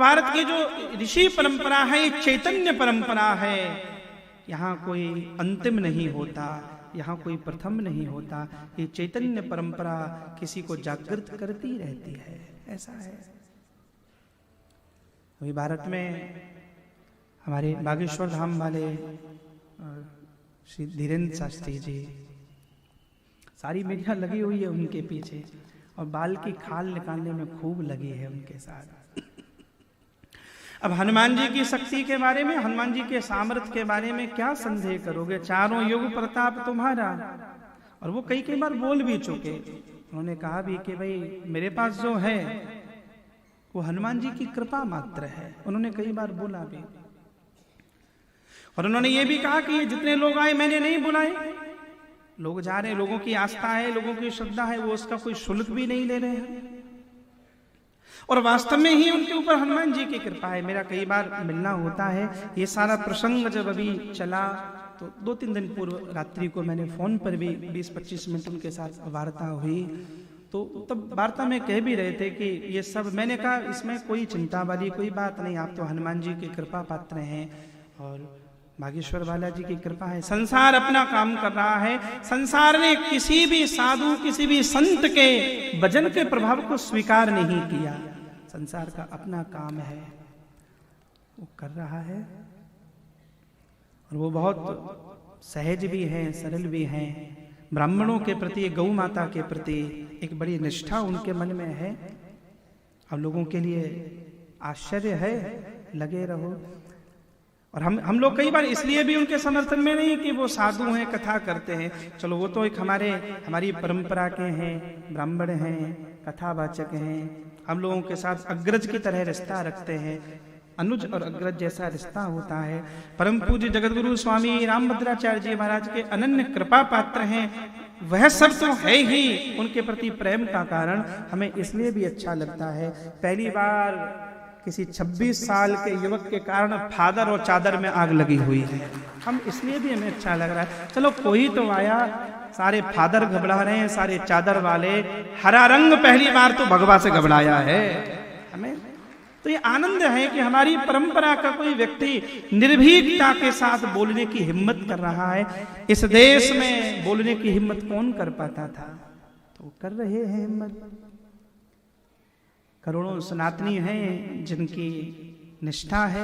भारत की जो ऋषि परंपरा है, ये चैतन्य परंपरा है। यहाँ कोई अंतिम नहीं होता, यहाँ कोई प्रथम नहीं होता। ये चैतन्य परंपरा किसी को जागृत करती रहती है, ऐसा है। अभी भारत में हमारे बागेश्वर धाम वाले श्री धीरेन्द्र शास्त्री जी, सारी मीडिया लगी हुई है उनके पीछे, और बाल की खाल निकालने में खूब लगी है उनके साथ। अब हनुमान जी की शक्ति के बारे में, हनुमान जी के सामर्थ्य के बारे में क्या संदेह करोगे? चारों युग प्रताप तुम्हारा। और वो कई बार बोल भी चुके, उन्होंने कहा भी कि भाई मेरे पास जो है वो हनुमान जी की कृपा मात्र है, उन्होंने कई बार बोला भी। और उन्होंने ये भी कहा कि ये जितने लोग आए मैंने नहीं बुलाए, लोग जा रहे हैं, लोगों की आस्था है, लोगों की श्रद्धा है, वो उसका कोई शुल्क भी नहीं ले रहे हैं। और वास्तव में ही उनके ऊपर हनुमान जी की कृपा है। मेरा कई बार मिलना होता है। ये सारा प्रसंग जब अभी चला तो 2-3 दिन पूर्व रात्रि को मैंने फोन पर भी 20-25 मिनट उनके साथ वार्ता हुई, तो तब वार्ता में कह भी रहे थे कि ये सब, मैंने कहा इसमें कोई चिंता वाली कोई बात नहीं, आप तो हनुमान जी की कृपा पात्र हैं और बागेश्वर वाला जी की कृपा है। संसार अपना काम कर रहा है। संसार ने किसी भी साधु, किसी भी संत के भजन के प्रभाव को स्वीकार नहीं किया। संसार का अपना काम है, वो कर रहा है, और वो बहुत सहज भी है, सरल भी है। ब्राह्मणों के प्रति, गौ माता के प्रति एक बड़ी निष्ठा उनके मन में है। अब लोगों के लिए आश्चर्य है, लगे रहो। और हम लोग कई बार इसलिए भी उनके समर्थन में नहीं कि वो साधु हैं, कथा करते हैं। चलो वो तो एक हमारी परंपरा के हैं, ब्राह्मण हैं, कथावाचक हैं, हम लोगों के साथ अग्रज की तरह रिश्ता रखते हैं। अनुज और अग्रज जैसा रिश्ता होता है। परम पूज्य जगतगुरु स्वामी रामभद्राचार्य जी महाराज के अनन्य कृपा पात्र हैं। वह सब तो है ही, उनके प्रति प्रेम का कारण हमें इसलिए भी अच्छा लगता है। पहली बार किसी 26 साल के युवक के कारण फादर और चादर में आग लगी हुई है, हम इसलिए भी हमें अच्छा लग रहा है। चलो कोई तो आया, सारे फादर घबरा रहे हैं, सारे चादर वाले। हरा रंग पहली बार तो भगवा से घबराया है हमें। तो ये आनंद है कि हमारी परंपरा का कोई व्यक्ति निर्भीकता के साथ बोलने की हिम्मत कर रहा है। इस देश में बोलने की हिम्मत कौन कर पाता था, तो कर रहे हैं हिम्मत। करोड़ों सनातनी हैं जिनकी निष्ठा है।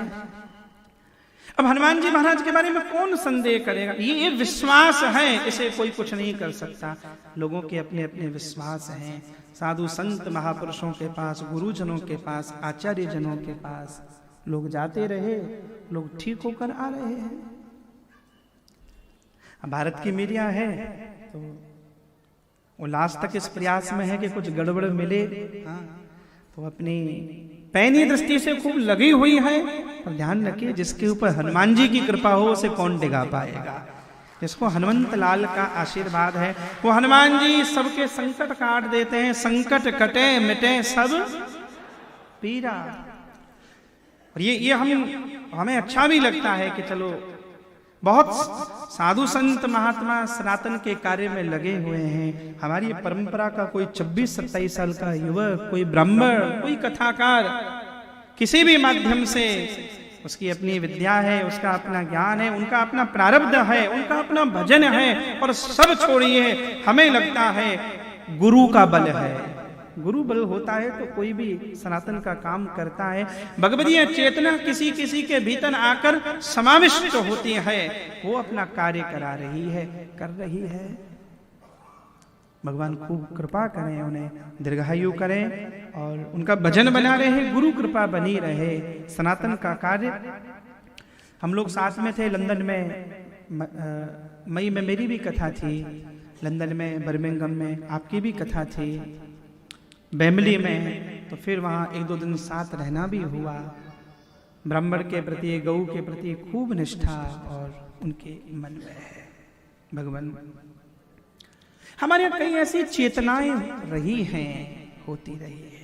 अब हनुमान जी महाराज के बारे में कौन संदेह करेगा? ये विश्वास है, इसे कोई कुछ नहीं कर सकता। लोगों के अपने अपने विश्वास हैं। साधु संत महापुरुषों के पास, गुरुजनों के पास, आचार्य जनों के पास लोग जाते रहे, लोग ठीक होकर आ रहे हैं। अब भारत की मीडिया है तो वो लास्ट तक इस प्रयास में है कि कुछ गड़बड़ मिले, तो अपनी पैनी दृष्टि से खूब लगी हुई है। पर ध्यान रखिए, जिसके ऊपर हनुमान जी की कृपा हो उसे कौन डिगा पाएगा। जिसको हनुमंत लाल का आशीर्वाद है, वो हनुमान जी सबके संकट काट देते हैं। संकट कटे मिटे सब पीरा। और ये हमें अच्छा भी लगता है कि चलो बहुत साधु संत महात्मा सनातन के कार्य में लगे हुए हैं। हमारी परंपरा का कोई 26-27 साल का युवक, कोई ब्राह्मण, कोई कथाकार, किसी भी माध्यम से उसकी अपनी विद्या है, उसका अपना ज्ञान है, उनका अपना प्रारब्ध है, उनका अपना भजन है। और सब छोड़िए, हमें लगता है गुरु का बल है। गुरु बल होता है तो कोई भी सनातन का काम करता है। भगवदीय चेतना किसी किसी के भीतर आकर समाविष्ट होती है, वो अपना कार्य करा रही है, कर रही है। भगवान खूब कृपा करें, उन्हें दीर्घायु करें और उनका भजन बना रहे, गुरु कृपा बनी रहे। सनातन का कार्य, हम लोग साथ में थे लंदन में, मई में मेरी भी कथा थी, लंदन में बर्मिंघम में आपकी भी कथा थी, बैमली में, तो फिर वहाँ 1-2 दिन साथ रहना भी हुआ। ब्राह्मण के प्रति, गौ के प्रति खूब निष्ठा और उनके मन में है भगवान। हमारे यहाँ कई ऐसी चेतनाएं रही हैं, होती रही है।